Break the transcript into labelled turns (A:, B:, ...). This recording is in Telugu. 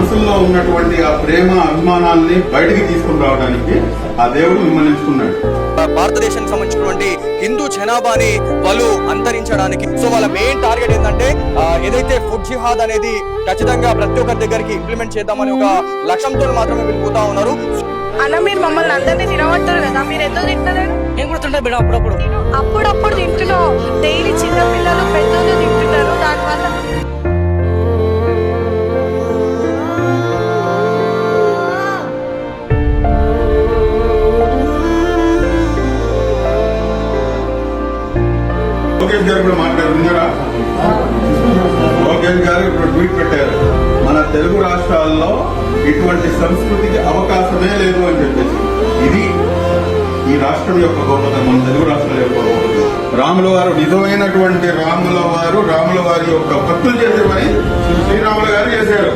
A: మనసుల్లో ఉన్నటువంటి ఆ ప్రేమ అభిమానాల్ని బయటికి తీసుకుని రావడానికి ఆ దేవుడు మిమ్మల్ని ఎంచుకున్నాడు.
B: భారతదేశానికి సంబంధించినటువంటి హిందూ జనాభాని వాళ్ళు అంతరించడానికి సో వాళ్ళ మెయిన్ టార్గెట్ ఏంటంటే ఏదైతే ఫుడ్ జిహాద్ అనేది ఖచ్చితంగా ప్రతి ఒక్కరి దగ్గరికి ఇంప్లిమెంట్ చేద్దామని ఒక లక్ష్యంతో మాత్రమే వెళ్ళిపోతా ఉన్నారు.
C: అన్న మీరు మమ్మల్ని అందరినీ తినవట్టారు కదా, మీరు ఎందుకు తింటలేరు?
D: నేను కూడా తింటా బిడ్డ,
C: అప్పుడప్పుడు తింటున్నావు. డైలీ చిన్న పిల్లలు పెద్దలు తింటున్నారు. దానివల్ల
A: లోకేష్ గారు కూడా మాట్లాడుతున్నారా? లోకేష్ గారు ఇప్పుడు ట్వీట్ పెట్టారు, మన తెలుగు రాష్ట్రాల్లో ఇటువంటి సంస్కృతికి అవకాశమే లేదు అని చెప్పేసి. ఇది ఈ రాష్ట్రం యొక్క గొప్పతనం, మన తెలుగు రాష్ట్రాల యొక్క గొప్పతనం. రాముల వారు నిజమైనటువంటి రాముల వారి యొక్క భక్తులు చేసే పని శ్రీరాములు గారు చేశారు.